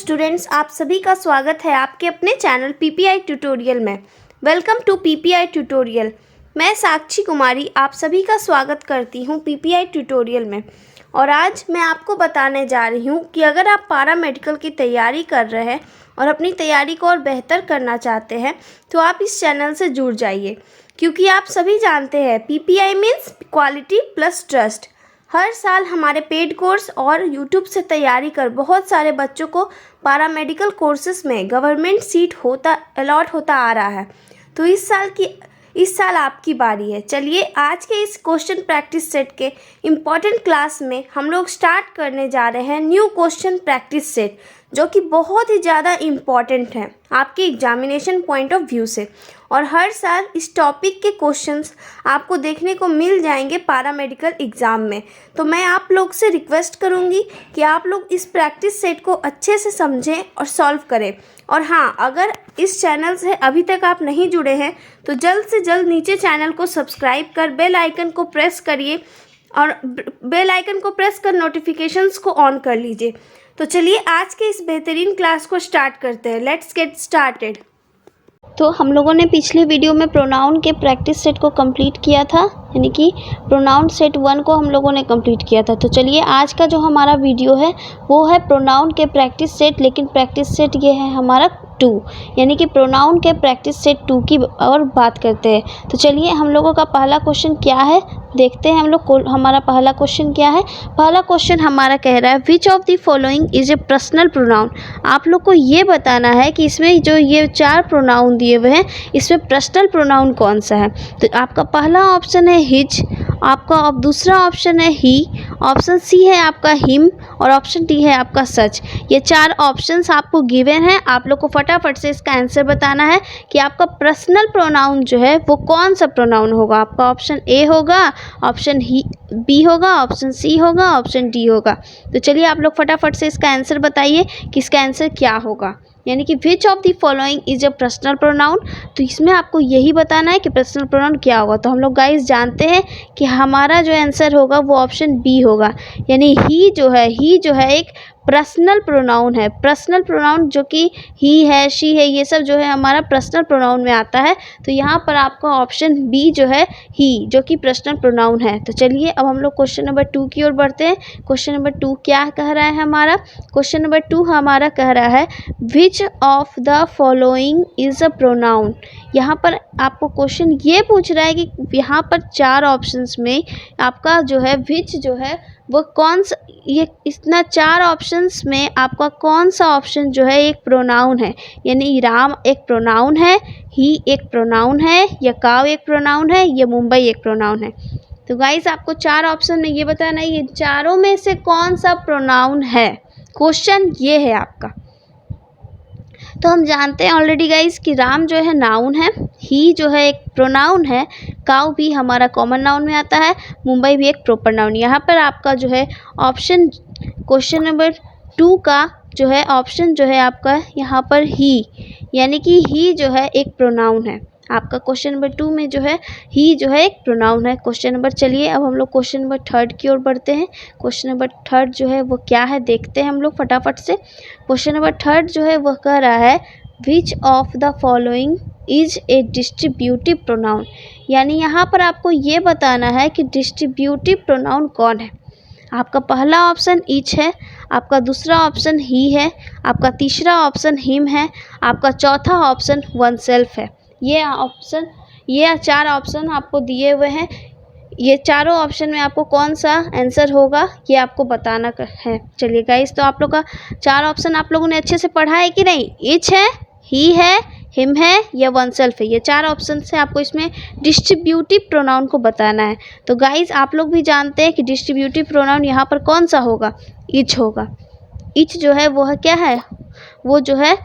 Students, आप सभी का स्वागत है आपके अपने चैनल पीपीआई ट्यूटोरियल में। Welcome to PPI tutorial. मैं साक्षी कुमारी आप सभी का स्वागत करती हूं पीपीआई ट्यूटोरियल में। और आज मैं आपको बताने जा रही हूं कि अगर आप पारा मेडिकल की तैयारी कर रहे हैं और अपनी तैयारी को और बेहतर करना चाहते हैं तो आप इस चैनल से जुड़ जाइए, क्योंकि आप सभी जानते हैं PPI means quality plus trust. हर साल हमारे पेड कोर्स और यूट्यूब से तैयारी कर बहुत सारे बच्चों को पारामेडिकल कोर्सेज में गवर्नमेंट सीट अलॉट होता आ रहा है। तो इस साल आपकी बारी है। चलिए आज के इस क्वेश्चन प्रैक्टिस सेट के इम्पॉर्टेंट क्लास में हम लोग स्टार्ट करने जा रहे हैं न्यू क्वेश्चन प्रैक्टिस सेट, जो कि बहुत ही ज़्यादा इम्पॉर्टेंट है आपके एग्जामिनेशन पॉइंट ऑफ व्यू से। और हर साल इस टॉपिक के क्वेश्चंस आपको देखने को मिल जाएंगे पारामेडिकल एग्ज़ाम में। तो मैं आप लोग से रिक्वेस्ट करूंगी कि आप लोग इस प्रैक्टिस सेट को अच्छे से समझें और सॉल्व करें। और हाँ, अगर इस चैनल से अभी तक आप नहीं जुड़े हैं तो जल्द से जल्द नीचे चैनल को सब्सक्राइब कर बेल आइकन को प्रेस करिए और बेल आइकन को प्रेस कर नोटिफिकेशंस को ऑन कर लीजिए। तो चलिए आज के इस बेहतरीन क्लास को स्टार्ट करते हैं। Let's get started. तो हम लोगों ने पिछले वीडियो में प्रोनाउन के प्रैक्टिस सेट को कंप्लीट किया था, यानी कि प्रोनाउन सेट 1 को हम लोगों ने कंप्लीट किया था। तो चलिए आज का जो हमारा वीडियो है वो है प्रोनाउन के प्रैक्टिस सेट, लेकिन प्रैक्टिस सेट ये है हमारा 2, यानी कि प्रोनाउन के प्रैक्टिस सेट 2 की और बात करते हैं। तो चलिए हम लोगों का पहला क्वेश्चन क्या है देखते हैं हम लोग को। हमारा पहला क्वेश्चन क्या है? पहला क्वेश्चन हमारा कह रहा है which of the following is a personal pronoun. आप लोग को ये बताना है कि इसमें जो ये 4 प्रोनाउन दिए हुए हैं इसमें पर्सनल प्रोनाउन कौन सा है। तो आपका पहला ऑप्शन है हिज, आपका दूसरा ऑप्शन है ही, ऑप्शन सी है आपका हिम और ऑप्शन डी है आपका सच। ये 4 ऑप्शंस आपको गिवन है। आप लोग को फटाफट से इसका आंसर बताना है कि आपका पर्सनल प्रोनाउन जो है वो कौन सा प्रोनाउन होगा। आपका ऑप्शन ए होगा, ऑप्शन बी होगा, ऑप्शन सी होगा, ऑप्शन डी होगा। तो चलिए आप लोग फटाफट से इसका आंसर बताइए कि इसका आंसर क्या होगा, यानी कि which of the following is a personal pronoun. तो इसमें आपको यही बताना है कि पर्सनल प्रोनाउन क्या होगा। तो हम लोग गाइस जानते हैं कि हमारा जो आंसर होगा वो ऑप्शन बी होगा, यानी ही जो है एक पर्सनल प्रोनाउन है। पर्सनल प्रोनाउन जो कि ही है, शी है, ये सब जो है हमारा पर्सनल प्रोनाउन में आता है। तो यहाँ पर आपका ऑप्शन बी जो है ही, जो कि पर्सनल प्रोनाउन है। तो चलिए अब हम लोग क्वेश्चन नंबर 2 की ओर बढ़ते हैं। क्वेश्चन नंबर 2 क्या कह रहा है हमारा? क्वेश्चन नंबर 2 हमारा कह रहा है which of the following is a pronoun. यहाँ पर आपको क्वेश्चन ये पूछ रहा है कि यहाँ पर 4 ऑप्शंस में आपका जो है विच जो है वो कौन सा, ये इतना 4 ऑप्शंस में आपका कौन सा ऑप्शन जो है एक प्रोनाउन है। यानी राम एक प्रोनाउन है, ही एक प्रोनाउन है, या काव एक प्रोनाउन है, या मुंबई एक प्रोनाउन है। तो गाइस आपको 4 ऑप्शन में ये बताना है ये चारों में से कौन सा प्रोनाउन है। क्वेश्चन ये है आपका। तो हम जानते हैं ऑलरेडी गाइस कि राम जो है नाउन है, ही जो है एक प्रोनाउन है, काउ भी हमारा कॉमन नाउन में आता है, मुंबई भी एक प्रॉपर नाउन। यहाँ पर आपका जो है ऑप्शन क्वेश्चन नंबर 2 का जो है ऑप्शन जो है आपका यहाँ पर ही, यानी कि ही जो है एक प्रोनाउन है। आपका क्वेश्चन नंबर 2 में जो है ही जो है एक प्रोनाउन है। क्वेश्चन नंबर चलिए अब हम लोग क्वेश्चन नंबर 3 की ओर बढ़ते हैं। क्वेश्चन नंबर 3 जो है वो क्या है देखते हैं हम लोग फटाफट से। क्वेश्चन नंबर 3 जो है वह कह रहा है which of the following is a distributive pronoun. यानी यहाँ पर आपको ये बताना है कि डिस्ट्रीब्यूटिव प्रोनाउन कौन है। आपका पहला ऑप्शन ईच है, आपका दूसरा ऑप्शन ही है, आपका तीसरा ऑप्शन हिम है, आपका चौथा ऑप्शन वन सेल्फ है। ये 4 ऑप्शन आपको दिए हुए हैं। ये चारों ऑप्शन में आपको कौन सा आंसर होगा ये आपको बताना है। चलिए गाइस, तो आप लोग का 4 ऑप्शन आप लोगों ने अच्छे से पढ़ा है कि नहीं? ईच है, ही है, हिम है, या वन सेल्फ है। ये 4 ऑप्शन से आपको इसमें डिस्ट्रीब्यूटिव प्रोनाउन को बताना है। तो गाइस आप लोग भी जानते हैं कि डिस्ट्रीब्यूटिव प्रोनाउन यहाँ पर कौन सा होगा? ईच होगा। ईच जो है वो है क्या है? वो जो है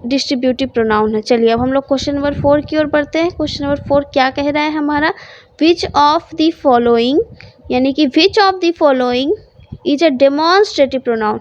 डिस्ट्रीब्यूटिव प्रोनाउन है। चलिए अब हम लोग क्वेश्चन नंबर 4 की ओर बढ़ते हैं। क्वेश्चन नंबर 4 क्या कह रहा है हमारा? विच ऑफ द फॉलोइंग, यानी कि which of the following is a demonstrative pronoun.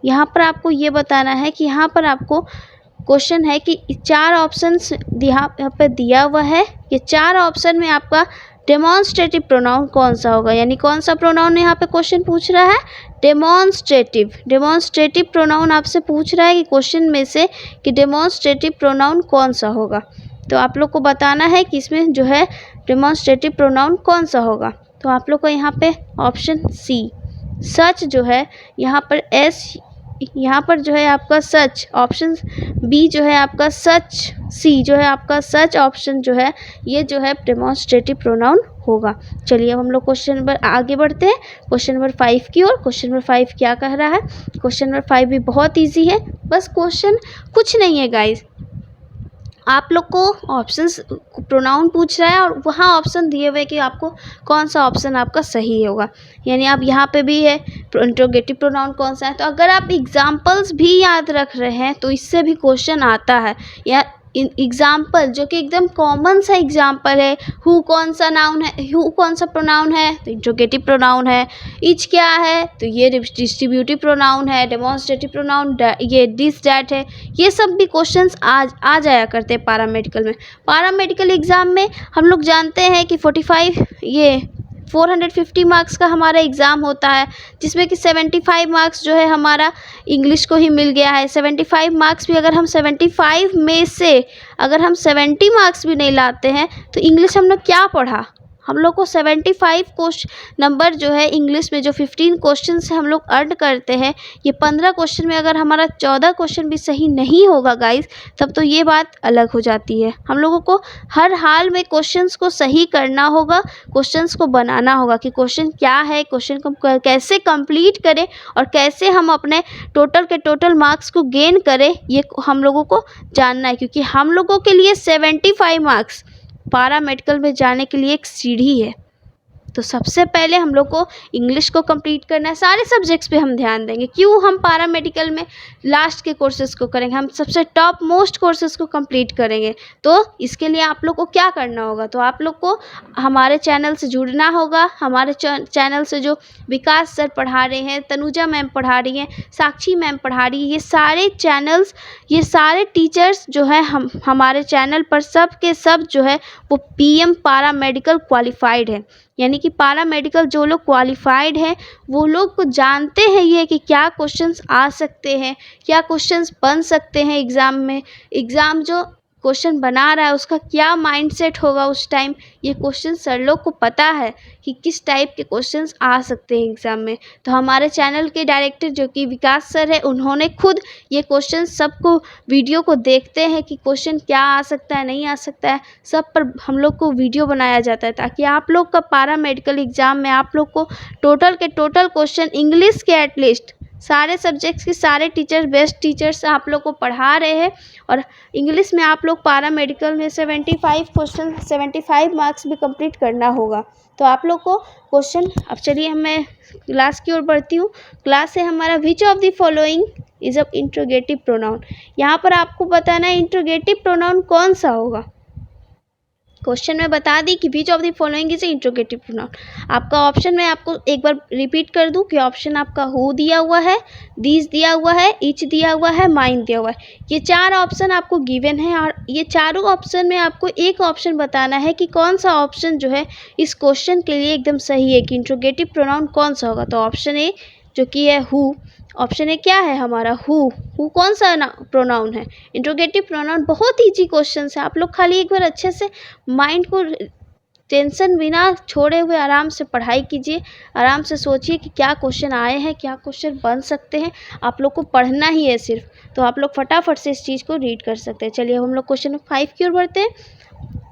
यहाँ पर आपको ये बताना है कि यहाँ पर आपको क्वेश्चन है कि 4 ऑप्शंस यहाँ पर दिया हुआ है, ये 4 ऑप्शन में आपका डेमोन्स्ट्रेटिव प्रोनाउन कौन सा होगा। यानी कौन सा प्रोनाउन यहाँ पे क्वेश्चन पूछ रहा है? डेमोन्स्ट्रेटिव प्रोनाउन आपसे पूछ रहा है कि क्वेश्चन में से कि डेमोन्स्ट्रेटिव प्रोनाउन कौन सा होगा। तो आप लोग को बताना है कि इसमें जो है डेमोन्स्ट्रेटिव प्रोनाउन कौन सा होगा। तो आप लोग को यहाँ पे ऑप्शन सी सच जो है, यहाँ पर एस, यहाँ पर जो है आपका सच, ऑप्शन बी जो है आपका सच, सी जो है आपका सच ऑप्शन जो है ये जो है डेमोन्स्ट्रेटिव प्रोनाउन होगा। चलिए अब हम लोग क्वेश्चन नंबर आगे बढ़ते हैं, क्वेश्चन नंबर 5 की ओर। क्वेश्चन नंबर 5 क्या कह रहा है? क्वेश्चन नंबर 5 भी बहुत इजी है, बस क्वेश्चन कुछ नहीं है गाइज, आप लोग को ऑप्शंस प्रोनाउन पूछ रहा है और वहाँ ऑप्शन दिए हुए कि आपको कौन सा ऑप्शन आपका सही होगा। यानी आप यहाँ पे भी है इंट्रोगेटिव प्रोनाउन कौन सा है। तो अगर आप एग्जाम्पल्स भी याद रख रहे हैं तो इससे भी क्वेश्चन आता है। या एग्जाम्पल जो कि एकदम कॉमन सा एग्जाम्पल है, हु कौन सा नाउन है, हु कौन सा प्रोनाउन है तो इंट्रोगेटिव प्रोनाउन है। इच क्या है तो ये डिस्ट्रीब्यूटिव प्रोनाउन है। डेमोन्स्ट्रेटिव प्रोनाउन ये दिस डैट है। ये सब भी क्वेश्चंस आ जाया करते हैं पैरामेडिकल में। पैरामेडिकल एग्ज़ाम में हम लोग जानते हैं कि 450 मार्क्स का हमारा एग्ज़ाम होता है, जिसमें कि 75 मार्क्स जो है हमारा इंग्लिश को ही मिल गया है। 75 मार्क्स भी अगर हम 75 में से अगर हम 70 मार्क्स भी नहीं लाते हैं तो इंग्लिश हम लोग क्या पढ़ा। हम लोग को 75 क्वेश्चन नंबर जो है इंग्लिश में जो 15 क्वेश्चन से हम लोग अर्न करते हैं, ये 15 क्वेश्चन में अगर हमारा 14 क्वेश्चन भी सही नहीं होगा गाइस, तब तो ये बात अलग हो जाती है। हम लोगों को हर हाल में क्वेश्चंस को सही करना होगा, क्वेश्चंस को बनाना होगा कि क्वेश्चन क्या है, क्वेश्चन को कैसे कंप्लीट करें और कैसे हम अपने टोटल के टोटल मार्क्स को गेन करें, ये हम लोगों को जानना है। क्योंकि हम लोगों के लिए 75 मार्क्स पैरामेडिकल में जाने के लिए एक सीढ़ी है। तो सबसे पहले हम लोग को इंग्लिश को कंप्लीट करना है। सारे सब्जेक्ट्स पे हम ध्यान देंगे। क्यों हम पैरामेडिकल में लास्ट के कोर्सेज़ को करेंगे, हम सबसे टॉप मोस्ट कोर्सेज़ को कंप्लीट करेंगे। तो इसके लिए आप लोग को क्या करना होगा, तो आप लोग को हमारे चैनल से जुड़ना होगा। हमारे चैनल से जो विकास सर पढ़ा रहे हैं, तनुजा मैम पढ़ा रही हैं, साक्षी मैम पढ़ा रही है, ये सारे चैनल्स, ये सारे टीचर्स जो है हमारे चैनल पर सब के सब जो है वो PM पैरामेडिकल क्वालिफाइड है। यानी कि पैरामेडिकल जो लोग क्वालिफाइड हैं वो लोग को जानते हैं ये कि क्या क्वेश्चंस आ सकते हैं, क्या क्वेश्चंस बन सकते हैं एग्ज़ाम में। एग्ज़ाम जो क्वेश्चन बना रहा है उसका क्या माइंडसेट होगा उस टाइम, ये क्वेश्चन सर लोग को पता है कि किस टाइप के क्वेश्चंस आ सकते हैं एग्ज़ाम में। तो हमारे चैनल के डायरेक्टर जो कि विकास सर है, उन्होंने खुद ये क्वेश्चन सबको वीडियो को देखते हैं कि क्वेश्चन क्या आ सकता है, नहीं आ सकता है, सब पर हम लोग को वीडियो बनाया जाता है ताकि आप लोग का पैरामेडिकल एग्ज़ाम में आप लोग को टोटल के टोटल क्वेश्चन इंग्लिश के एटलीस्ट सारे सब्जेक्ट्स के सारे टीचर्स, बेस्ट टीचर्स आप लोग को पढ़ा रहे हैं। और इंग्लिश में आप लोग पैरामेडिकल में 75 मार्क्स भी कंप्लीट करना होगा। तो आप लोग को क्वेश्चन, अब चलिए मैं क्लास की ओर बढ़ती हूँ। क्लास है हमारा which of the following is a interrogative pronoun. यहाँ पर आपको बताना है इंट्रोगेटिव प्रोनाउन कौन सा होगा। क्वेश्चन में बता दी कि which of the following is interrogative pronoun. आपका ऑप्शन मैं आपको एक बार रिपीट कर दूं कि ऑप्शन आपका हु दिया हुआ है, दिस दिया हुआ है, इच दिया हुआ है, माइन दिया हुआ है। ये 4 ऑप्शन आपको गिवन है और ये चारों ऑप्शन में आपको एक ऑप्शन बताना है कि कौन सा ऑप्शन जो है इस क्वेश्चन के लिए एकदम सही है कि इंट्रोगेटिव प्रोनाउन कौन सा होगा। तो ऑप्शन ए जो कि है हु, ऑप्शन ए क्या है हमारा हु कौन सा प्रोनाउन है, इंट्रोगेटिव प्रोनाउन। बहुत ईजी क्वेश्चन है, आप लोग खाली एक बार अच्छे से माइंड को टेंशन बिना छोड़े हुए आराम से पढ़ाई कीजिए, आराम से सोचिए कि क्या क्वेश्चन आए हैं, क्या क्वेश्चन बन सकते हैं। आप लोग को पढ़ना ही है सिर्फ, तो आप लोग फटाफट से इस चीज़ को रीड कर सकते हैं। चलिए हम लोग क्वेश्चन 5 की ओर बढ़ते हैं।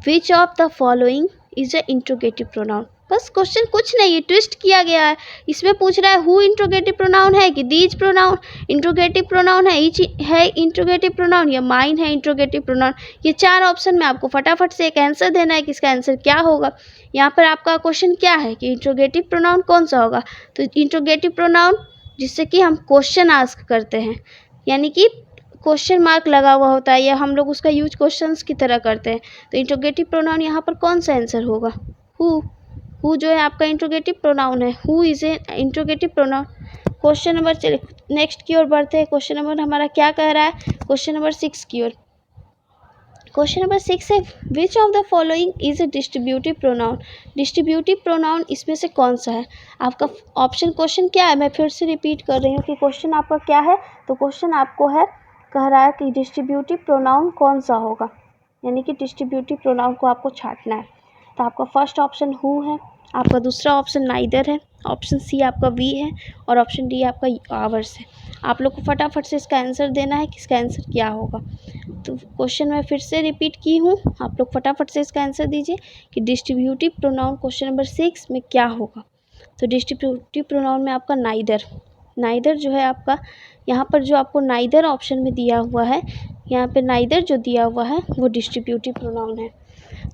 Which of the following is a interrogative pronoun. बस क्वेश्चन कुछ नहीं है, ट्विस्ट किया गया है। इसमें पूछ रहा है हु इंट्रोगेटिव प्रोनाउन है कि दीज प्रोनाउन इंट्रोगेटिव प्रोनाउन है, ईच है इंट्रोगेटिव प्रोनाउन या माइन है इंट्रोगेटिव प्रोनाउन। ये 4 ऑप्शन में आपको फटाफट से एक आंसर देना है कि इसका आंसर क्या होगा। यहाँ पर आपका क्वेश्चन क्या है कि इंट्रोगेटिव प्रोनाउन कौन सा होगा। तो इंट्रोगेटिव प्रोनाउन जिससे कि हम क्वेश्चन आस्क करते हैं, यानी कि क्वेश्चन मार्क लगा हुआ होता है या हम लोग उसका यूज क्वेश्चंस की तरह करते हैं। तो इंट्रोगेटिव प्रोनाउन यहाँ पर कौन सा आंसर होगा, हु जो है आपका इंट्रोगेटिव प्रोनाउन है। Who is a interrogative pronoun. Question number, चलिए नेक्स्ट की ओर बढ़ते हैं। क्वेश्चन नंबर हमारा क्या कह रहा है, क्वेश्चन नंबर 6 की ओर। क्वेश्चन नंबर 6 है, which of the following is a distributive pronoun. Distributive pronoun इसमें से कौन सा है। आपका ऑप्शन क्वेश्चन क्या है, मैं फिर से रिपीट कर रही हूँ कि क्वेश्चन आपका क्या है। तो क्वेश्चन आपको है, कह रहा है कि डिस्ट्रीब्यूटिव प्रोनाउन कौन सा होगा, यानी कि डिस्ट्रीब्यूटिव प्रोनाउन को आपको छांटना है। तो आपका फर्स्ट ऑप्शन हु है, आपका दूसरा ऑप्शन नाइदर है, ऑप्शन सी आपका वी है और ऑप्शन डी आपका आवर्स है। आप लोग को फटाफट से इसका आंसर देना है कि इसका आंसर क्या होगा। तो क्वेश्चन मैं फिर से रिपीट की हूँ, आप लोग फटाफट से इसका आंसर दीजिए कि डिस्ट्रीब्यूटिव प्रोनाउन क्वेश्चन नंबर 6 में क्या होगा। तो डिस्ट्रीब्यूटिव प्रोनाउन में आपका नाइदर जो है आपका, यहाँ पर जो आपको नाइदर ऑप्शन में दिया हुआ है, यहाँ पे नाइदर जो दिया हुआ है वो डिस्ट्रीब्यूटिव प्रोनाउन है।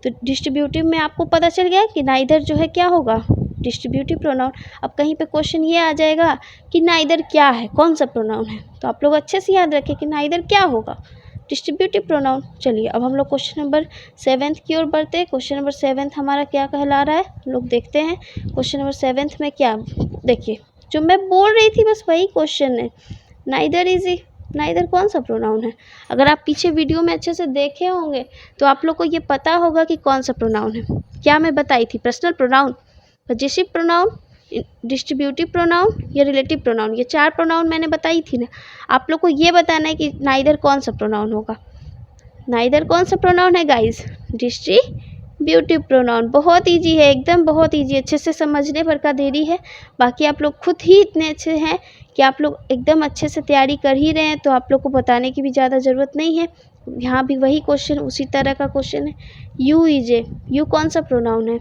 तो डिस्ट्रीब्यूटिव में आपको पता चल गया कि नाइदर जो है क्या होगा, डिस्ट्रीब्यूटिव प्रोनाउन। अब कहीं पे क्वेश्चन ये आ जाएगा कि नाइदर क्या है, कौन सा प्रोनाउन है, तो आप लोग अच्छे से याद रखें कि नाइदर क्या होगा, डिस्ट्रीब्यूटिव प्रोनाउन। चलिए अब हम लोग क्वेश्चन नंबर 7 की ओर बढ़ते हैं। क्वेश्चन नंबर 7 हमारा क्या कहला रहा है, हम लोग देखते हैं क्वेश्चन नंबर 7 में क्या। देखिए जो मैं बोल रही थी बस वही क्वेश्चन है, नाइदर इज, नाइदर कौन सा प्रोनाउन है। अगर आप पीछे वीडियो में अच्छे से देखे होंगे तो आप लोग को ये पता होगा कि कौन सा प्रोनाउन है। क्या मैं बताई थी, personal pronoun, possessive pronoun, distributive pronoun या रिलेटिव प्रोनाउन, ये 4 प्रोनाउन मैंने बताई थी ना। आप लोग को ये बताना है कि नाइदर कौन सा प्रोनाउन होगा। नाइदर कौन सा प्रोनाउन है गाइस, डिस्ट्रीब्यूटिव प्रोनाउन। बहुत इजी है, एकदम बहुत इजी, अच्छे से समझने पर का देरी है। बाकी आप लोग खुद ही इतने अच्छे हैं कि आप लोग एकदम अच्छे से तैयारी कर ही रहे हैं, तो आप लोग को बताने की भी ज़्यादा ज़रूरत नहीं है। यहाँ भी वही क्वेश्चन, उसी तरह का क्वेश्चन है। यू इज ए, यू कौन सा प्रोनाउन है,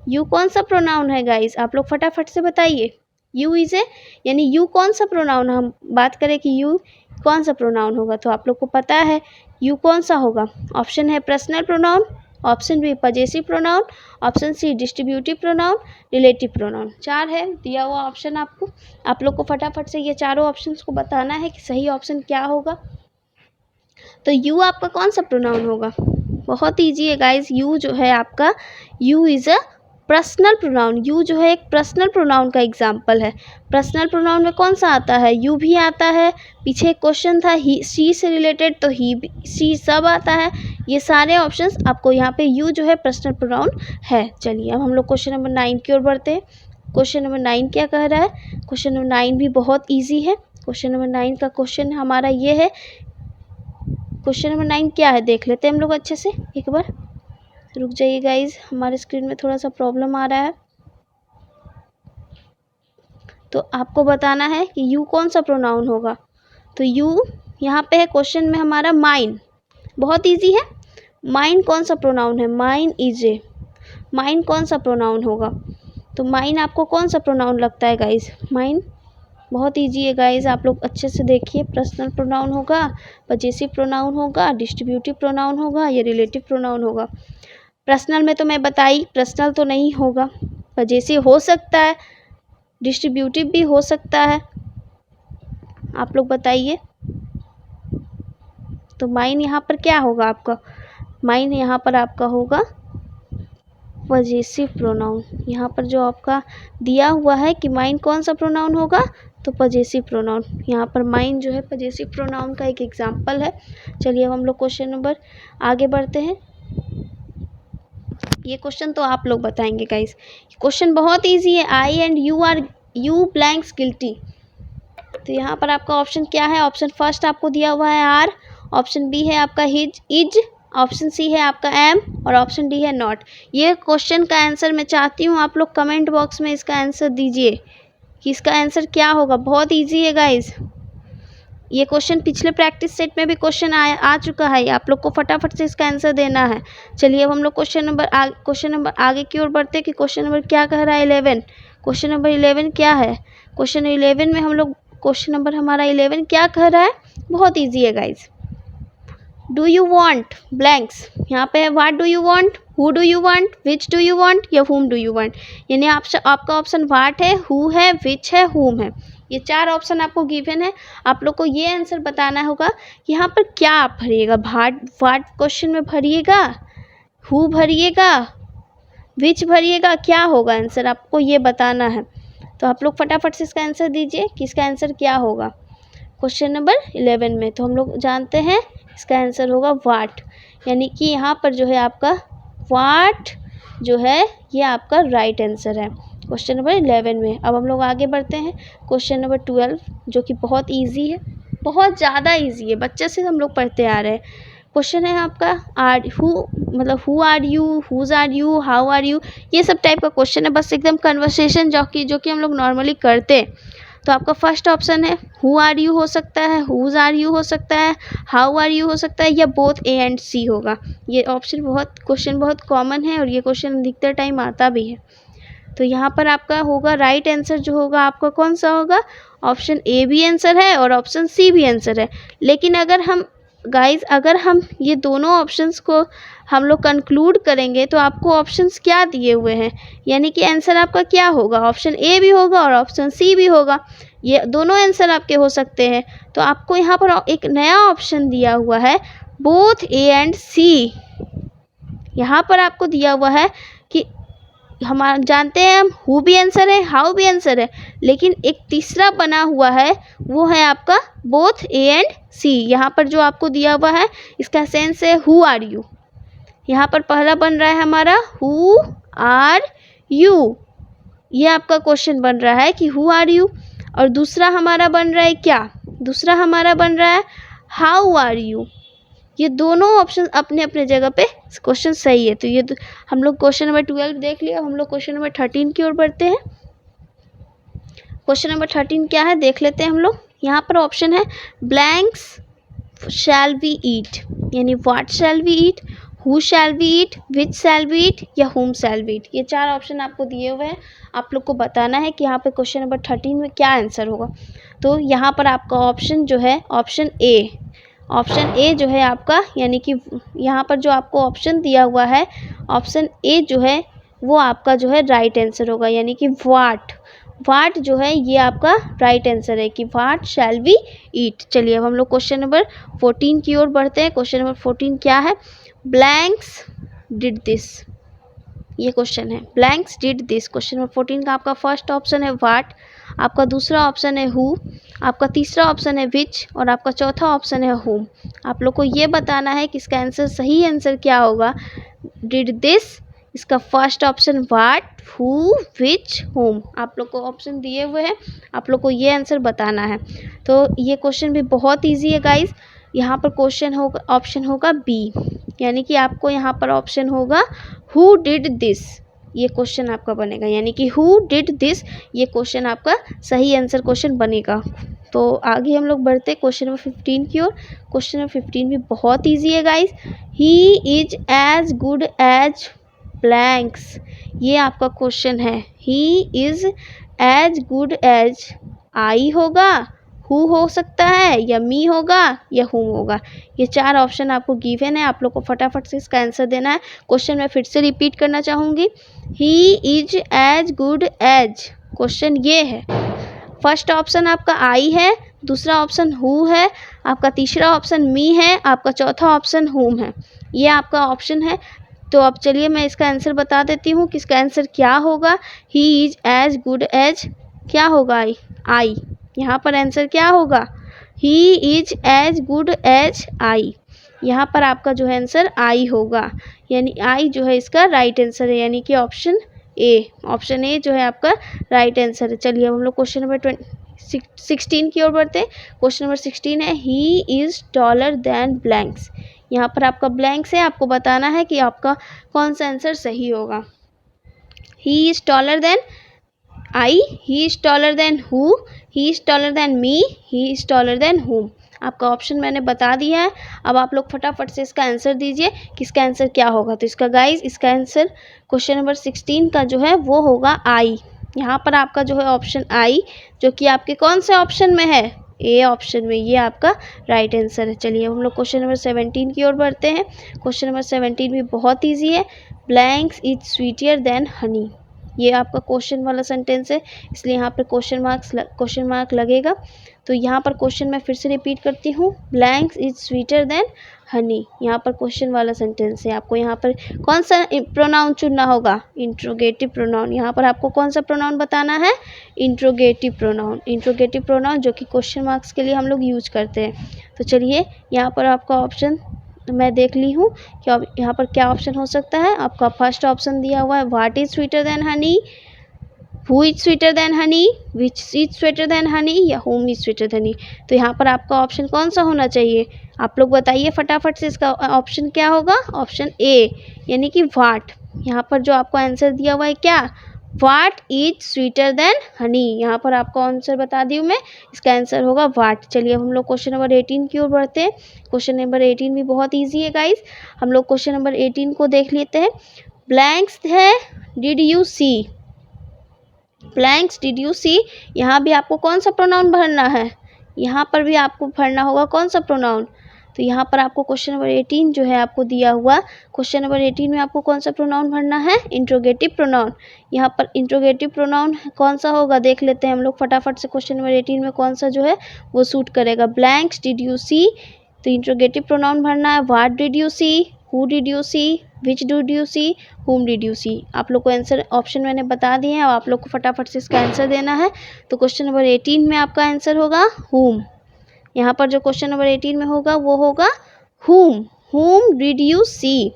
यू कौन सा प्रोनाउन है गाइस, आप लोग फटाफट से बताइए। यू इज ए यानी यू कौन सा प्रोनाउन, हम बात करें कि यू कौन सा प्रोनाउन होगा, तो आप लोग को पता है यू कौन सा होगा। ऑप्शन है personal pronoun, option B possessive pronoun, option C distributive pronoun, relative pronoun. 4 है दिया हुआ ऑप्शन आपको, आप लोग को फटाफट से ये चारों ऑप्शंस को बताना है कि सही ऑप्शन क्या होगा। तो यू आपका कौन सा प्रोनाउन होगा, बहुत ईजी है गाइज। यू जो है आपका, you is a personal pronoun. You जो है एक पर्सनल प्रोनाउन का एग्जाम्पल है। पर्सनल प्रोनाउन में कौन सा आता है, यू भी आता है। पीछे एक क्वेश्चन था ही शी से रिलेटेड, तो ही शी सब आता है। ये सारे ऑप्शंस आपको यहाँ पे यू जो है पर्सनल प्रोनाउन है। चलिए अब हम लोग क्वेश्चन नंबर 9 की ओर बढ़ते हैं। क्वेश्चन नंबर 9 क्या कह रहा है, क्वेश्चन नंबर 9 भी बहुत ईजी है। क्वेश्चन नंबर 9 का क्वेश्चन हमारा ये है, क्वेश्चन नंबर 9 क्या है देख लेते हैं हम लोग अच्छे से एक बार। रुक जाइए गाइज, हमारे स्क्रीन में थोड़ा सा प्रॉब्लम आ रहा है। तो आपको बताना है कि यू कौन सा प्रोनाउन होगा। तो यू यहाँ पे है क्वेश्चन में हमारा माइन, बहुत इजी है। माइन कौन सा प्रोनाउन है, माइन इज ए, माइन कौन सा प्रोनाउन होगा। तो माइन आपको कौन सा प्रोनाउन लगता है गाइज, माइन बहुत इजी है गाइज, आप लोग अच्छे से देखिए। पर्सनल प्रोनाउन होगा, पजेसिव प्रोनाउन होगा, डिस्ट्रीब्यूटिव प्रोनाउन होगा या रिलेटिव प्रोनाउन होगा। पर्सनल में तो मैं बताई, पर्सनल तो नहीं होगा, पजेसिव हो सकता है, डिस्ट्रीब्यूटिव भी हो सकता है। आप लोग बताइए। तो माइन यहाँ पर क्या होगा आपका, माइन यहाँ पर आपका होगा पजेसिव प्रोनाउन। यहाँ पर जो आपका दिया हुआ है कि माइन कौन सा प्रोनाउन होगा, तो पजेसिव प्रोनाउन। यहाँ पर माइन जो है पजेसिव प्रोनाउन का एक एग्जाम्पल है। चलिए अब हम लोग क्वेश्चन नंबर आगे बढ़ते हैं। ये क्वेश्चन तो आप लोग बताएंगे गाइस, क्वेश्चन बहुत इजी है। I and you are, you blanks guilty. तो यहाँ पर आपका ऑप्शन क्या है, ऑप्शन फर्स्ट आपको दिया हुआ है आर, ऑप्शन बी है आपका हिज इज, ऑप्शन सी है आपका एम और ऑप्शन डी है नॉट। ये क्वेश्चन का आंसर मैं चाहती हूँ आप लोग कमेंट बॉक्स में इसका आंसर दीजिए कि इसका आंसर क्या होगा। बहुत इजी है गाइस, ये क्वेश्चन पिछले प्रैक्टिस सेट में भी क्वेश्चन आ चुका है, आप लोग को फटाफट से इसका आंसर देना है। चलिए अब हम लोग क्वेश्चन नंबर आगे की ओर बढ़ते हैं कि क्वेश्चन नंबर क्या कह रहा है 11। क्वेश्चन नंबर 11 क्या है, क्वेश्चन 11 में हम लोग क्वेश्चन नंबर हमारा 11 क्या कह रहा है, बहुत ईजी है guys. Do you want blanks, यहाँ पे है what do you want, who do you want, which do you want या हुम डू यू वॉन्ट। यानी आपका ऑप्शन व्हाट है, हु है, विच है, हुम है। ये 4 ऑप्शन आपको गिवन है। आप लोग को ये आंसर बताना होगा कि यहाँ पर क्या आप भरिएगा, व्हाट क्वेश्चन में भरिएगा, हु भरिएगा, विच भरिएगा, क्या होगा आंसर आपको ये बताना है। तो आप लोग फटाफट से इसका आंसर दीजिए कि इसका आंसर क्या होगा क्वेश्चन नंबर 11 में। तो हम लोग जानते हैं इसका आंसर होगा व्हाट। यानी कि यहाँ पर जो है आपका व्हाट जो है ये आपका राइट आंसर है क्वेश्चन नंबर 11 में। अब हम लोग आगे बढ़ते हैं क्वेश्चन नंबर 12 जो कि बहुत ईजी है, बहुत ज़्यादा ईजी है, बच्चे से हम लोग पढ़ते आ रहे हैं। क्वेश्चन है आपका who are you, whose are you, how are you, ये सब टाइप का क्वेश्चन है, बस एकदम कन्वर्सेशन जो कि हम लोग नॉर्मली करते हैं। तो आपका फर्स्ट ऑप्शन है हु आर यू हो सकता है, हुज आर यू हो सकता है, हाउ आर यू हो सकता है, या बोथ ए एंड सी होगा। ये क्वेश्चन बहुत कॉमन है और ये क्वेश्चन अधिकतर टाइम आता भी है। तो यहाँ पर आपका होगा राइट आंसर जो होगा आपका कौन सा होगा, ऑप्शन ए भी आंसर है और ऑप्शन सी भी आंसर है। लेकिन अगर हम ये दोनों ऑप्शंस को हम लोग कंक्लूड करेंगे तो आपको ऑप्शंस क्या दिए हुए हैं, यानी कि आंसर आपका क्या होगा, ऑप्शन ए भी होगा और ऑप्शन सी भी होगा, ये दोनों आंसर आपके हो सकते हैं। तो आपको यहाँ पर एक नया ऑप्शन दिया हुआ है बोथ ए एंड सी। यहाँ पर आपको दिया हुआ है कि हम जानते हैं हम हु भी आंसर है, हाउ भी आंसर है, लेकिन एक तीसरा बना हुआ है वो है आपका बोथ ए एंड सी। यहाँ पर जो आपको दिया हुआ है इसका सेंस है हु आर यू। यहाँ पर पहला बन रहा है हमारा हु आर यू, ये आपका क्वेश्चन बन रहा है कि हु आर यू, और दूसरा हमारा बन रहा है क्या, दूसरा हमारा बन रहा है हाउ आर यू। ये दोनों ऑप्शन अपने अपने जगह पे क्वेश्चन सही है। तो ये हम लोग क्वेश्चन नंबर 12 देख लिया, हम लोग क्वेश्चन नंबर 13 की ओर बढ़ते हैं। क्वेश्चन नंबर 13 क्या है देख लेते हैं हम लोग। यहाँ पर ऑप्शन है ब्लैंक्स शैल वी ईट, यानी what shall we eat, who shall we eat, which shall we eat, या हुम शैल वी ईट। ये चार ऑप्शन आपको दिए हुए हैं, आप लोग को बताना है कि यहाँ पे क्वेश्चन नंबर 13 में क्या आंसर होगा। तो यहाँ पर आपका ऑप्शन जो है ऑप्शन ए जो है आपका, यानी कि यहाँ पर जो आपको ऑप्शन दिया हुआ है ऑप्शन ए जो है वो आपका जो है राइट आंसर होगा, यानी कि व्हाट जो है ये आपका राइट आंसर है कि व्हाट शैल वी ईट। चलिए अब हम लोग क्वेश्चन नंबर 14 की ओर बढ़ते हैं। क्वेश्चन नंबर 14 क्या है, ब्लैंक्स डिड दिस, ये क्वेश्चन है blanks did this. Question number 14 का आपका फर्स्ट ऑप्शन है व्हाट, आपका दूसरा ऑप्शन है हु, आपका तीसरा ऑप्शन है विच और आपका चौथा ऑप्शन है हुम। आप लोग को ये बताना है कि इसका आंसर सही आंसर क्या होगा। डिड दिस, इसका फर्स्ट ऑप्शन व्हाट, हु, विच, हुम। आप लोग को ऑप्शन दिए हुए हैं, आप लोग को ये आंसर बताना है। तो ये क्वेश्चन भी बहुत ईजी है गाइज। यहाँ पर क्वेश्चन होगा ऑप्शन होगा बी, यानी कि आपको यहाँ पर ऑप्शन होगा हु डिड दिस, ये क्वेश्चन आपका बनेगा, यानी कि हु डिड दिस ये क्वेश्चन आपका सही आंसर क्वेश्चन बनेगा। तो आगे हम लोग बढ़ते क्वेश्चन नंबर 15 की ओर। क्वेश्चन नंबर 15 भी बहुत ईजी है guys. He is as good as blanks, ये आपका क्वेश्चन है। He is as good as I होगा, हु हो सकता है, या मी होगा, या हुम होगा। ये चार ऑप्शन आपको गिवन है, आप लोग को फटाफट से इसका आंसर देना है। क्वेश्चन मैं फिर से रिपीट करना चाहूँगी, he is as good as, question ये है। फर्स्ट ऑप्शन आपका आई है, दूसरा ऑप्शन हु है, आपका तीसरा ऑप्शन मी है, आपका चौथा ऑप्शन हुम है। ये आपका ऑप्शन है। तो अब चलिए मैं इसका आंसर बता देती हूँ कि इसका आंसर क्या होगा। He is as good as क्या होगा, आई। यहाँ पर आंसर क्या होगा, he is as good as I. यहाँ पर आपका जो है आंसर आई होगा, यानी आई जो है इसका राइट आंसर है, यानी कि ऑप्शन ए जो है आपका राइट आंसर है। चलिए अब हम लोग क्वेश्चन नंबर 16 की ओर बढ़ते हैं। क्वेश्चन नंबर 16 है ही इज़ टॉलर देन ब्लैंक्स। यहाँ पर आपका ब्लैंक्स है, आपको बताना है कि आपका कौन सा आंसर सही होगा। He is taller than I, he is taller than who, he is taller than me, he is taller than whom. आपका ऑप्शन मैंने बता दिया है। अब आप लोग फटाफट से इसका आंसर दीजिए कि इसका आंसर क्या होगा। तो इसका आंसर क्वेश्चन नंबर 16 का जो है वो होगा आई। यहाँ पर आपका जो है ऑप्शन आई, जो कि आपके कौन से ऑप्शन में है, ए ऑप्शन में, ये आपका राइट आंसर है। चलिए हम लोग क्वेश्चन नंबर 17 की ओर बढ़ते हैं। क्वेश्चन नंबर 17 भी बहुत ईजी है। ब्लैंक्स इज स्वीटियर देन हनी, ये आपका क्वेश्चन वाला सेंटेंस है, इसलिए यहाँ पर क्वेश्चन मार्क लगेगा। तो यहाँ पर क्वेश्चन मैं फिर से रिपीट करती हूँ, blanks is sweeter than Honey, यहाँ पर क्वेश्चन वाला सेंटेंस है। आपको यहाँ पर कौन सा प्रोनाउन चुनना होगा, इंट्रोगेटिव प्रोनाउन। यहाँ पर आपको कौन सा प्रोनाउन बताना है, इंट्रोगेटिव प्रोनाउन जो कि क्वेश्चन मार्क्स के लिए हम लोग यूज करते हैं। तो चलिए यहाँ पर आपका ऑप्शन मैं देख ली हूँ कि अब यहाँ पर क्या ऑप्शन हो सकता है। आपका फर्स्ट ऑप्शन दिया हुआ है what is sweeter than honey, who is sweeter than honey, which is sweeter than honey, या home is sweeter than honey. तो यहाँ पर आपका ऑप्शन कौन सा होना चाहिए, आप लोग बताइए फटाफट से। इसका ऑप्शन क्या होगा, ऑप्शन ए यानी कि वाट। यहाँ पर जो आपको आंसर दिया हुआ है क्या, what is sweeter than Honey. यहाँ पर आपको आंसर बता दी हूँ मैं, इसका आंसर होगा वाट। चलिए अब हम लोग क्वेश्चन नंबर 18 की ओर बढ़ते हैं। क्वेश्चन नंबर 18 भी बहुत ईजी है गाइज। हम लोग क्वेश्चन नंबर 18 को देख लेते हैं। ब्लैंक्स है did you see, blanks did you see. यहाँ भी आपको कौन सा प्रोनाउन भरना है, यहाँ पर भी आपको भरना होगा कौन सा प्रोनाउन। तो यहाँ पर आपको क्वेश्चन नंबर 18 जो है आपको दिया हुआ, क्वेश्चन नंबर 18 में आपको कौन सा प्रोनाउन भरना है, इंट्रोगेटिव प्रोनाउन। यहाँ पर इंट्रोगेटिव प्रोनाउन कौन सा होगा देख लेते हैं हम लोग फटाफट से। क्वेश्चन नंबर 18 में कौन सा जो है वो सूट करेगा। ब्लैंक्स डिड यू सी, तो इंट्रोगेटिव प्रोनाउन भरना है। What did you see, who did you see, which did you see, whom did you see. आप लोग को आंसर ऑप्शन मैंने बता दिए हैं, आप लोग को फटाफट से इसका आंसर देना है। तो क्वेश्चन नंबर 18 में आपका आंसर होगा whom। यहाँ पर जो क्वेश्चन नंबर 18 में होगा वो होगा whom डिड यू सी।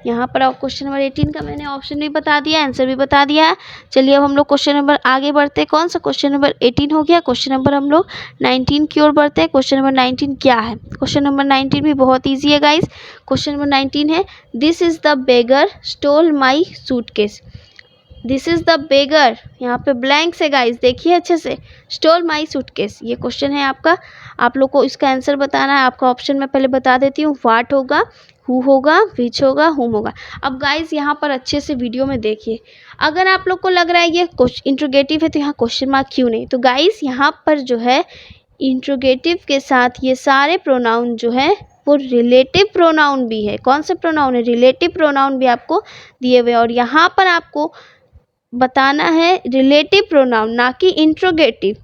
यहाँ पर आप क्वेश्चन नंबर 18 का मैंने ऑप्शन भी बता दिया, आंसर भी बता दिया है। चलिए अब हम लोग क्वेश्चन नंबर आगे बढ़ते हैं। कौन सा क्वेश्चन नंबर 18 हो गया, क्वेश्चन नंबर हम लोग 19 की ओर बढ़ते हैं। क्वेश्चन नंबर 19 क्या है, क्वेश्चन नंबर 19 भी बहुत ईजी है गाइज। क्वेश्चन नंबर 19 है this is the beggar stole my suitcase. This is the beggar, यहाँ पे ब्लैंक्स है गाइज, देखिए अच्छे से। स्टोल माई सूटकेस, ये क्वेश्चन है आपका। आप लोग को इसका आंसर बताना है। आपका ऑप्शन मैं पहले बता देती हूँ, व्हाट होगा, हु होगा, विच होगा, हुम होगा। अब गाइज यहाँ पर अच्छे से वीडियो में देखिए। अगर आप लोग को लग रहा है ये इंट्रोगेटिव है तो यहाँ क्वेश्चन मार्क क्यों नहीं, तो गाइज यहाँ पर जो है इंट्रोगेटिव के साथ ये सारे प्रोनाउन जो है वो रिलेटिव प्रोनाउन भी है। कौन से प्रोनाउन है, रिलेटिव प्रोनाउन भी आपको दिए हुए। और यहाँ पर आपको बताना है रिलेटिव प्रोनाउन, ना कि इंट्रोगेटिव।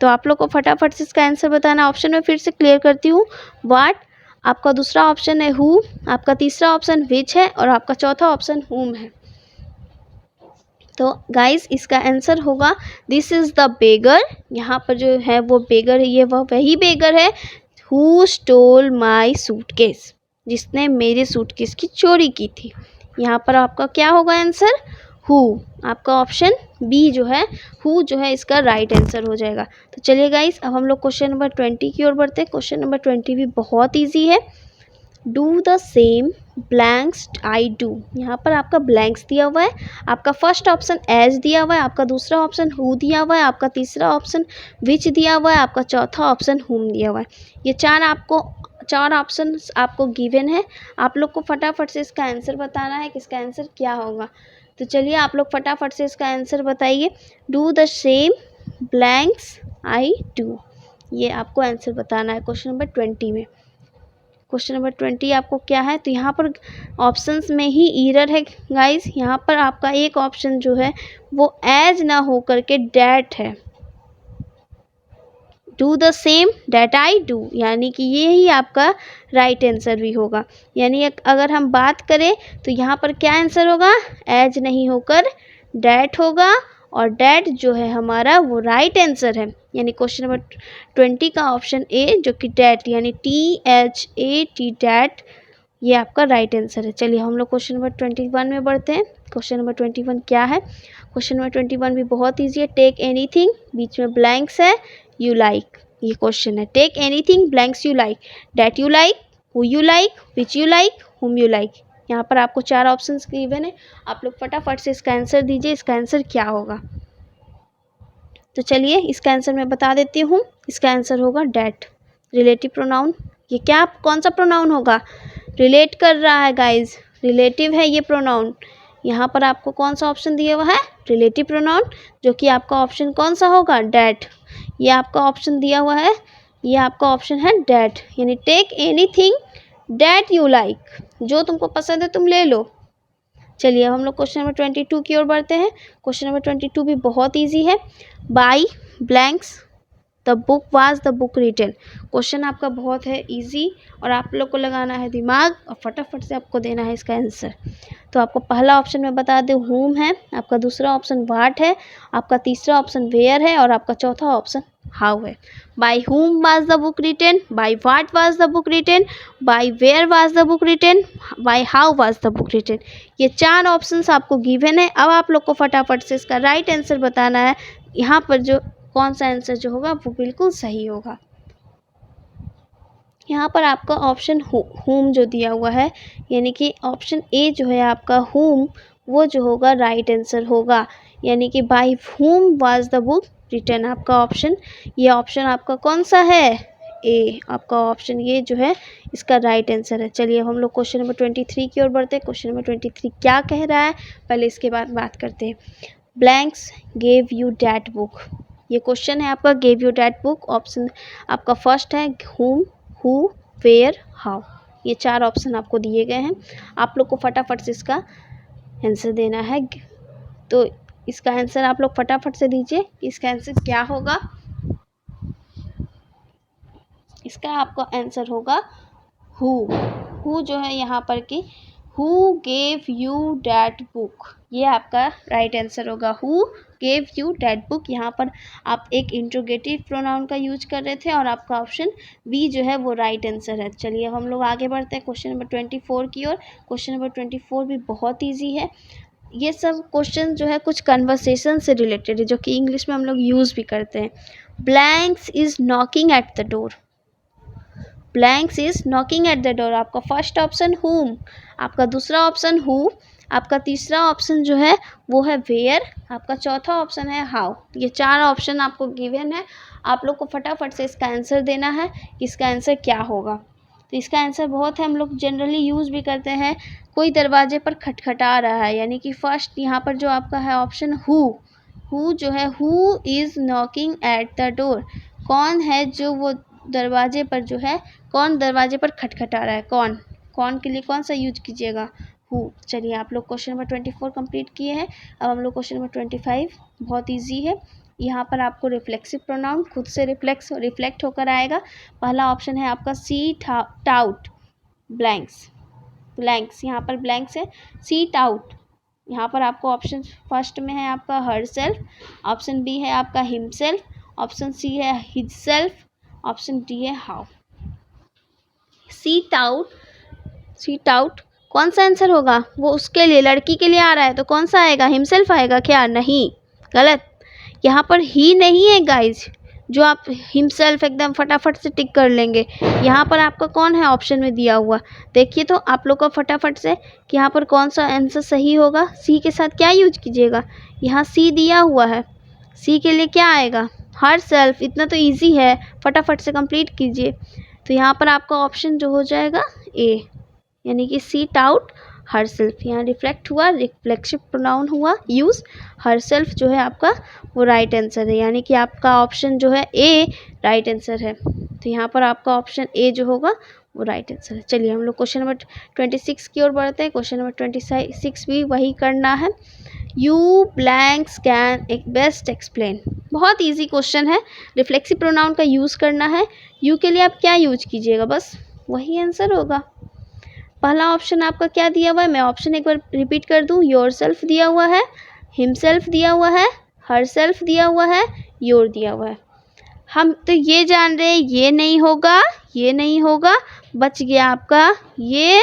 तो आप लोग को फटाफट से इसका आंसर बताना। ऑप्शन में फिर से क्लियर करती हूँ, व्हाट, आपका दूसरा ऑप्शन है हु, आपका तीसरा ऑप्शन विच है, और आपका चौथा ऑप्शन हुम है। तो गाइस इसका आंसर होगा दिस इज द बेगर। यहाँ पर जो है वो बेगर है, ये वही बेगर है हु स्टोल माई सूटकेस, जिसने मेरे सूटकेस की चोरी की थी। यहाँ पर आपका क्या होगा आंसर, हु। आपका ऑप्शन बी जो है हु जो है इसका राइट आंसर हो जाएगा। तो चलिए गाइस अब हम लोग क्वेश्चन नंबर 20 की ओर बढ़ते हैं। क्वेश्चन नंबर 20 भी बहुत ईजी है। Do the same blanks I do. यहाँ पर आपका ब्लैंक्स दिया हुआ है, आपका फर्स्ट ऑप्शन एज दिया हुआ है, आपका दूसरा ऑप्शन हु दिया हुआ है, आपका तीसरा ऑप्शन विच दिया हुआ है, आपका चौथा ऑप्शन हुम दिया हुआ है। ये चार ऑप्शन आपको गिवन है। आप लोग को फटाफट से इसका आंसर बताना है कि इसका आंसर क्या होगा। तो चलिए आप लोग फटाफट से इसका आंसर बताइए। Do the same blanks I do, ये आपको आंसर बताना है क्वेश्चन नंबर 20 में। क्वेश्चन नंबर 20 आपको क्या है, तो यहाँ पर ऑप्शंस में ही एरर है गाइस। यहाँ पर आपका एक ऑप्शन जो है वो एज ना हो करके डैट है। Do the same that I do, यानी कि ये ही आपका राइट आंसर भी होगा। यानी अगर हम बात करें तो यहाँ पर क्या आंसर होगा, एज नहीं होकर डैट होगा, और डैट जो है हमारा वो राइट आंसर है। यानी क्वेश्चन नंबर 20 का ऑप्शन ए जो कि डैट यानी THAT डैट, ये आपका राइट आंसर है। चलिए हम लोग क्वेश्चन नंबर 21 में बढ़ते हैं। क्वेश्चन नंबर 21 क्या है, क्वेश्चन नंबर 21 भी बहुत ईजी है। टेक एनीथिंग, बीच में ब्लैंक्स है, यू लाइक, ये क्वेश्चन है। Take anything blanks you like, that you like, who you like, which you like, whom you like. यहाँ पर आपको 4 ऑप्शंस गिवन है। आप लोग फटाफट से इसका आंसर दीजिए, इसका आंसर क्या होगा। तो चलिए इसका आंसर मैं बता देती हूँ। इसका आंसर होगा डैट, रिलेटिव प्रोनाउन। ये क्या कौन सा प्रोनाउन होगा, रिलेट कर रहा है गाइज, रिलेटिव है ये प्रोनाउन। यहाँ पर आपको कौन सा ऑप्शन दिया हुआ है, रिलेटिव प्रोनाउन, जो कि आपका ऑप्शन कौन सा होगा, डैट। ये आपका ऑप्शन दिया हुआ है, ये आपका ऑप्शन है डैट। यानी take anything that you like, जो तुमको पसंद है तुम ले लो। चलिए अब हम लोग क्वेश्चन नंबर 22 की ओर बढ़ते हैं। क्वेश्चन नंबर 22 भी बहुत ईजी है। By blanks the book was the book written. Question आपका बहुत है ईजी, और आप लोग को लगाना है दिमाग और फटाफट से आपको देना है इसका आंसर। तो आपको पहला ऑप्शन में बता दें हुम है, आपका दूसरा ऑप्शन व्हाट है, आपका तीसरा ऑप्शन वेयर है, और आपका चौथा ऑप्शन हाउ है। By whom was the book written, by what was the book written, by where was the book written, by how was the book written। ये 4 ऑप्शंस आपको गिवन है। अब आप लोग को फटाफट से इसका राइट आंसर बताना है। यहाँ पर जो कौन सा आंसर जो होगा वो बिल्कुल सही होगा। यहाँ पर आपका ऑप्शन whom जो दिया हुआ है, यानी कि ऑप्शन ए जो है आपका whom, वो जो होगा राइट आंसर होगा। यानी कि by whom was the book written आपका ऑप्शन, ये ऑप्शन आपका कौन सा है, ए। आपका ऑप्शन ये जो है इसका राइट आंसर है। चलिए अब हम लोग क्वेश्चन नंबर 23 की ओर बढ़ते हैं। क्वेश्चन नंबर 23 क्या कह रहा है, पहले इसके बाद बात करते हैं। Blanks gave you that book, ये क्वेश्चन है आपका gave you that book. Option आपका फर्स्ट है whom, who, where, how। ये 4 ऑप्शन आपको दिए गए हैं। आप लोग को फटाफट से इसका आंसर देना है। तो इसका आंसर आप लोग फटाफट से दीजिए। इसका आंसर क्या होगा, इसका आपका आंसर होगा हु जो है यहाँ पर कि who gave you that book, ये आपका राइट आंसर होगा। Who gave you that book. यहाँ पर आप एक इंट्रोगेटिव प्रोनाउन का यूज कर रहे थे और आपका ऑप्शन बी जो है वो राइट आंसर है। चलिए हम लोग आगे बढ़ते हैं क्वेश्चन नंबर 24 की ओर। क्वेश्चन नंबर 24 भी बहुत ईजी है। ये सब क्वेश्चन जो है कुछ कन्वर्सेशन से रिलेटेड है, जो कि इंग्लिश में हम लोग यूज़ भी करते हैं। Blanks is knocking at the door, blanks is knocking at the door. आपका फर्स्ट ऑप्शन whom, आपका दूसरा ऑप्शन who, आपका तीसरा ऑप्शन जो है वो है where, आपका चौथा ऑप्शन है how। ये 4 ऑप्शन आपको गिवन है। आप लोग को फटाफट से इसका आंसर देना है कि इसका आंसर क्या होगा। तो इसका आंसर बहुत है, हम लोग जनरली यूज़ भी करते हैं। कोई दरवाजे पर खटखटा रहा है, यानी कि फर्स्ट यहाँ पर जो आपका है ऑप्शन who जो है who is knocking at the door, कौन है जो वो दरवाजे पर जो है, कौन दरवाजे पर खटखटा रहा है, कौन के लिए कौन सा यूज कीजिएगा, हु। चलिए आप लोग क्वेश्चन नंबर 24 कंप्लीट किए हैं। अब हम लोग क्वेश्चन नंबर 25, बहुत इजी है। यहाँ पर आपको रिफ्लेक्सिव प्रोनाउन खुद से रिफ्लेक्ट होकर आएगा। पहला ऑप्शन है आपका सीट आउट, ब्लैंक्स यहाँ पर ब्लैंक्स है, सीट आउट। यहाँ पर आपको ऑप्शन फर्स्ट में है आपका हर सेल्फ, ऑप्शन बी है आपका हिमसेल्फ, ऑप्शन सी है हिज सेल्फ, ऑप्शन डी है हाउ। सीट आउट कौन सा आंसर होगा, वो उसके लिए, लड़की के लिए आ रहा है तो कौन सा आएगा, हिमसेल्फ आएगा क्या, नहीं, गलत। यहाँ पर ही नहीं है गाइज, जो आप हिमसेल्फ एकदम फटाफट से टिक कर लेंगे। यहाँ पर आपका कौन है ऑप्शन में दिया हुआ, देखिए तो आप लोग का फटाफट से कि यहाँ पर कौन सा आंसर सही होगा। सी के साथ क्या यूज कीजिएगा, यहाँ सी दिया हुआ है, सी के लिए क्या आएगा, हर सेल्फ। इतना तो इजी है, फटाफट से कंप्लीट कीजिए। तो यहाँ पर आपका ऑप्शन जो हो जाएगा ए, यानी कि सीट आउट हर सेल्फ। यहाँ रिफ्लेक्ट हुआ, रिफ्लेक्सिव प्रोनाउन हुआ यूज़, हर सेल्फ जो है आपका वो राइट आंसर है, यानी कि आपका ऑप्शन जो है ए राइट आंसर है। तो यहाँ पर आपका ऑप्शन ए जो होगा वो राइट आंसर है। चलिए हम लोग क्वेश्चन नंबर 26 की ओर बढ़ते हैं। क्वेश्चन नंबर 26 भी वही करना है। यू ब्लैंक्स कैन एक बेस्ट एक्सप्लेन, बहुत इजी क्वेश्चन है। रिफ्लेक्सिव प्रोनाउन का यूज़ करना है। यू के लिए आप क्या यूज कीजिएगा, बस वही आंसर होगा। पहला ऑप्शन आपका क्या दिया हुआ है, मैं ऑप्शन एक बार रिपीट कर दूं। योर सेल्फ दिया हुआ है, हिमसेल्फ दिया हुआ है, हर सेल्फ दिया हुआ है, योर दिया हुआ है। हम तो ये जान रहे हैं ये नहीं होगा, ये नहीं होगा, बच गया आपका ये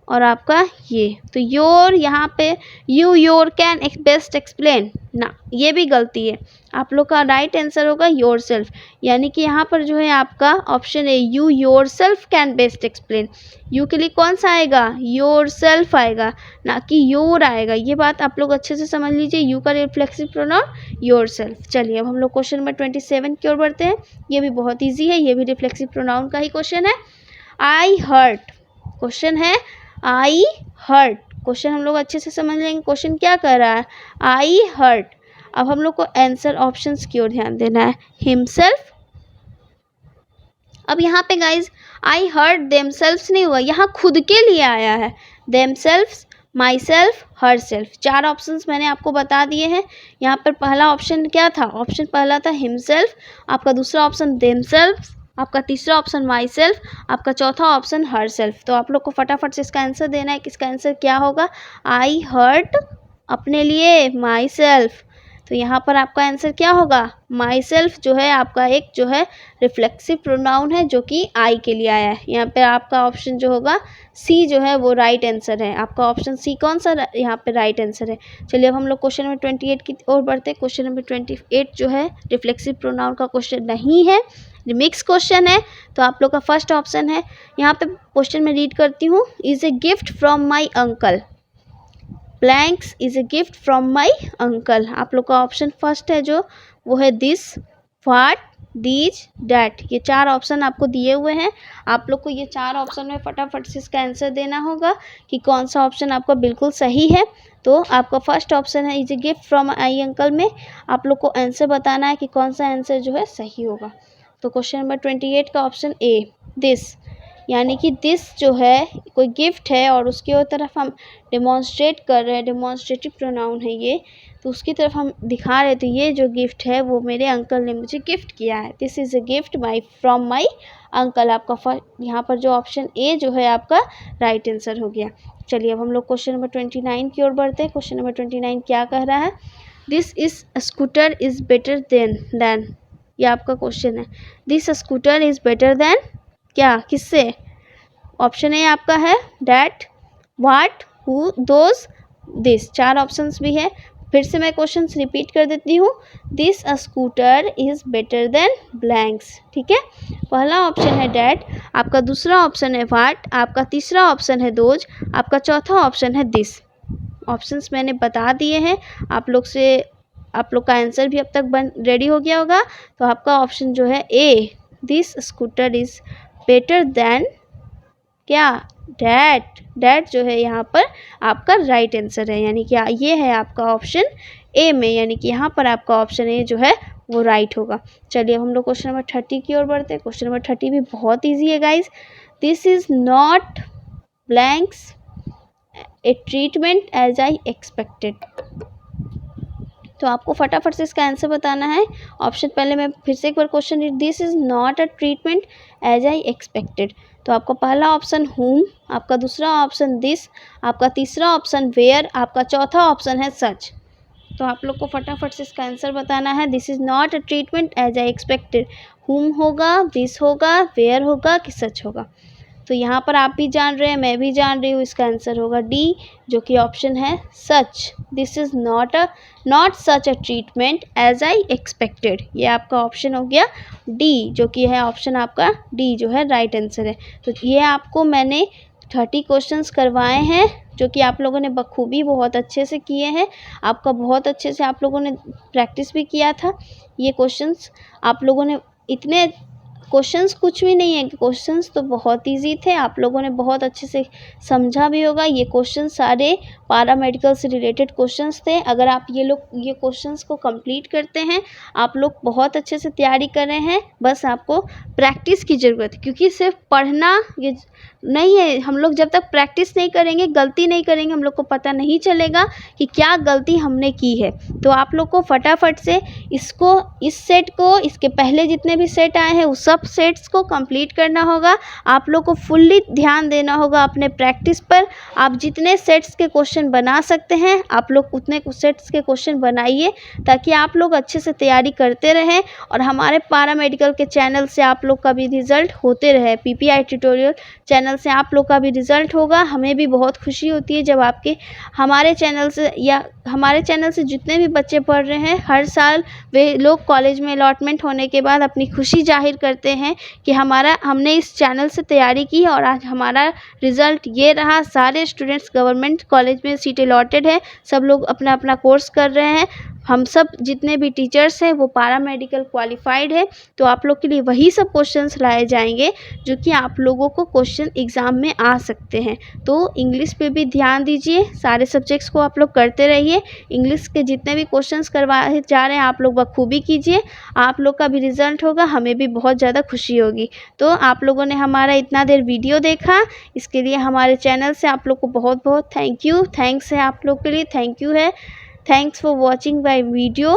और आपका ये। तो योर यहाँ पे योर कैन बेस्ट एक्सप्लेन ना, ये भी गलती है। आप लोग का राइट आंसर होगा योर सेल्फ, यानी कि यहाँ पर जो है आपका ऑप्शन है you your self can best explain. You के लिए कौन सा आएगा, योर सेल्फ आएगा, ना कि योर आएगा। ये बात आप लोग अच्छे से समझ लीजिए। यू का रिफ्लेक्सिव प्रोनाउन योर सेल्फ। चलिए अब हम लोग क्वेश्चन नंबर 27 की ओर बढ़ते हैं। ये भी बहुत ईजी है, ये भी रिफ्लेक्सिव प्रोनाउन का ही क्वेश्चन है। आई हर्ट क्वेश्चन है, आई हर्ट क्वेश्चन हम लोग अच्छे से समझ लेंगे। क्वेश्चन क्या कर रहा है, आई हर्ट। अब हम लोग को आंसर ऑप्शंस की ओर ध्यान देना है। हिमसेल्फ, अब यहाँ पे गाइज आई हर्ट देमसेल्फ्स नहीं हुआ, यहाँ खुद के लिए आया है। Themselves, my self, her self, 4 options मैंने आपको बता दिए हैं। यहाँ पर पहला ऑप्शन क्या था, ऑप्शन पहला था हिमसेल्फ, आपका दूसरा ऑप्शन देमसेल्फ्स, आपका तीसरा ऑप्शन माई सेल्फ, आपका चौथा ऑप्शन हर सेल्फ। तो आप लोग को फटाफट से इसका आंसर देना है कि इसका आंसर क्या होगा। आई हर्ट अपने लिए, माई सेल्फ तो यहाँ पर आपका आंसर क्या होगा, माई सेल्फ जो है आपका एक जो है रिफ्लेक्सिव प्रोनाउन है जो कि आई के लिए आया है। यहाँ पे आपका ऑप्शन जो होगा सी जो है वो राइट आंसर है। आपका ऑप्शन सी कौन सा यहाँ पे राइट आंसर है। चलिए अब हम लोग क्वेश्चन नंबर 28 की ओर बढ़ते हैं। क्वेश्चन नंबर 28 जो है रिफ्लेक्सिव प्रोनाउन का क्वेश्चन नहीं है, मिक्स क्वेश्चन है। तो आप लोग का फर्स्ट ऑप्शन है, यहाँ पे क्वेश्चन में रीड करती हूँ, is a gift from my uncle, blanks is a gift from my uncle. आप लोग का ऑप्शन फर्स्ट है जो वो है दिस, व्हाट, दीज, डैट। ये 4 ऑप्शन आपको दिए हुए हैं। आप लोग को ये 4 ऑप्शन में फटाफट से इसका आंसर देना होगा कि कौन सा ऑप्शन आपका बिल्कुल सही है। तो आपका फर्स्ट ऑप्शन है is a gift from I uncle में आप लोग को आंसर बताना है कि कौन सा आंसर जो है सही होगा। तो क्वेश्चन नंबर 28 का ऑप्शन ए दिस, यानी कि दिस जो है कोई गिफ्ट है और उसके तरफ हम डेमोन्स्ट्रेट कर रहे हैं, डेमोन्स्ट्रेटिव प्रोनाउन है ये, तो उसकी तरफ हम दिखा रहे थे ये जो गिफ्ट है वो मेरे अंकल ने मुझे गिफ्ट किया है। This is a gift from my uncle. आपका यहाँ पर जो ऑप्शन ए जो है आपका राइट आंसर हो गया। चलिए अब हम लोग क्वेश्चन नंबर 29 की ओर बढ़ते हैं। क्वेश्चन नंबर 29 क्या कह रहा है, this is scooter is better then, ये आपका क्वेश्चन है। This scooter is better than क्या, किससे। ऑप्शन ए आपका है that, what, who, those, this. 4 options भी है। फिर से मैं क्वेश्चन रिपीट कर देती हूँ, this scooter is better then blanks. ठीक है, पहला ऑप्शन है डैट, आपका दूसरा ऑप्शन है व्हाट, आपका तीसरा ऑप्शन है दोज, आपका चौथा ऑप्शन है दिस। ऑप्शंस मैंने बता दिए हैं आप लोग का आंसर भी अब तक रेडी हो गया होगा। तो आपका ऑप्शन जो है A, this scooter is better than क्या, डैट जो है यहाँ पर आपका राइट आंसर है, यानी कि ये है आपका ऑप्शन ए में, यानी कि यहाँ पर आपका ऑप्शन ए जो है वो राइट होगा। चलिए अब हम लोग क्वेश्चन नंबर 30 की ओर बढ़ते हैं। क्वेश्चन नंबर 30 भी बहुत इजी है guys. This is not blanks a treatment as I expected. तो आपको फटाफट से इसका आंसर बताना है। ऑप्शन पहले मैं फिर से एक बार question, this is not a treatment as I expected. तो आपका पहला ऑप्शन whom, आपका दूसरा ऑप्शन दिस, आपका तीसरा ऑप्शन वेयर, आपका चौथा ऑप्शन है सच। तो आप लोग को फटाफट से इसका आंसर बताना है। This is not a treatment as I expected, whom होगा, दिस होगा, वेयर होगा कि सच होगा। तो यहाँ पर आप भी जान रहे हैं, मैं भी जान रही हूँ, इसका आंसर होगा डी, जो कि ऑप्शन है such. This is not such a treatment as I expected. ये आपका ऑप्शन हो गया डी, जो कि है ऑप्शन आपका डी जो है राइट आंसर है। तो ये आपको मैंने 30 क्वेश्चंस करवाए हैं जो कि आप लोगों ने बखूबी बहुत अच्छे से किए हैं। आपका बहुत अच्छे से आप लोगों ने प्रैक्टिस भी किया था। ये क्वेश्चंस आप लोगों ने इतने क्वेश्चंस कुछ भी नहीं है, क्वेश्चंस तो बहुत इजी थे, आप लोगों ने बहुत अच्छे से समझा भी होगा। ये क्वेश्चन सारे पैरामेडिकल से रिलेटेड क्वेश्चंस थे। अगर आप ये क्वेश्चंस को कंप्लीट करते हैं, आप लोग बहुत अच्छे से तैयारी कर रहे हैं। बस आपको प्रैक्टिस की ज़रूरत है, क्योंकि सिर्फ पढ़ना ये नहीं है। हम लोग जब तक प्रैक्टिस नहीं करेंगे, गलती नहीं करेंगे, हम लोग को पता नहीं चलेगा कि क्या गलती हमने की है। तो आप लोग को फटाफट से इस सेट को, इसके पहले जितने भी सेट आए हैं उस सब सेट्स को कंप्लीट करना होगा। आप लोग को फुल्ली ध्यान देना होगा अपने प्रैक्टिस पर। आप जितने सेट्स के क्वेश्चन बना सकते हैं आप लोग उतने सेट्स के क्वेश्चन बनाइए, ताकि आप लोग अच्छे से तैयारी करते रहें और हमारे पैरामेडिकल के चैनल से आप लोग का भी रिज़ल्ट होते रहे। पीपीआई ट्यूटोरियल चैनल से आप लोग का भी रिज़ल्ट होगा। हमें भी बहुत खुशी होती है जब आपके हमारे चैनल से जितने भी बच्चे पढ़ रहे हैं, हर साल वे लोग कॉलेज में अलॉटमेंट होने के बाद अपनी खुशी जाहिर करते हैं कि हमने इस चैनल से तैयारी की और आज हमारा रिज़ल्ट ये रहा। सारे स्टूडेंट्स गवर्नमेंट कॉलेज में सीट अलॉटेड है, सब लोग अपना अपना कोर्स कर रहे हैं। हम सब जितने भी टीचर्स हैं वो पैरामेडिकल क्वालिफाइड है। तो आप लोग के लिए वही सब क्वेश्चंस लाए जाएंगे जो कि आप लोगों को क्वेश्चन एग्ज़ाम में आ सकते हैं। तो इंग्लिश पे भी ध्यान दीजिए, सारे सब्जेक्ट्स को आप लोग करते रहिए। इंग्लिश के जितने भी क्वेश्चंस करवाए जा रहे हैं आप लोग बखूबी कीजिए। आप लोग का भी रिज़ल्ट होगा, हमें भी बहुत ज़्यादा खुशी होगी। तो आप लोगों ने हमारा इतना देर वीडियो देखा, इसके लिए हमारे चैनल से आप लोग को बहुत बहुत थैंक्स है। आप लोग के लिए थैंक यू है। Thanks for watching my video.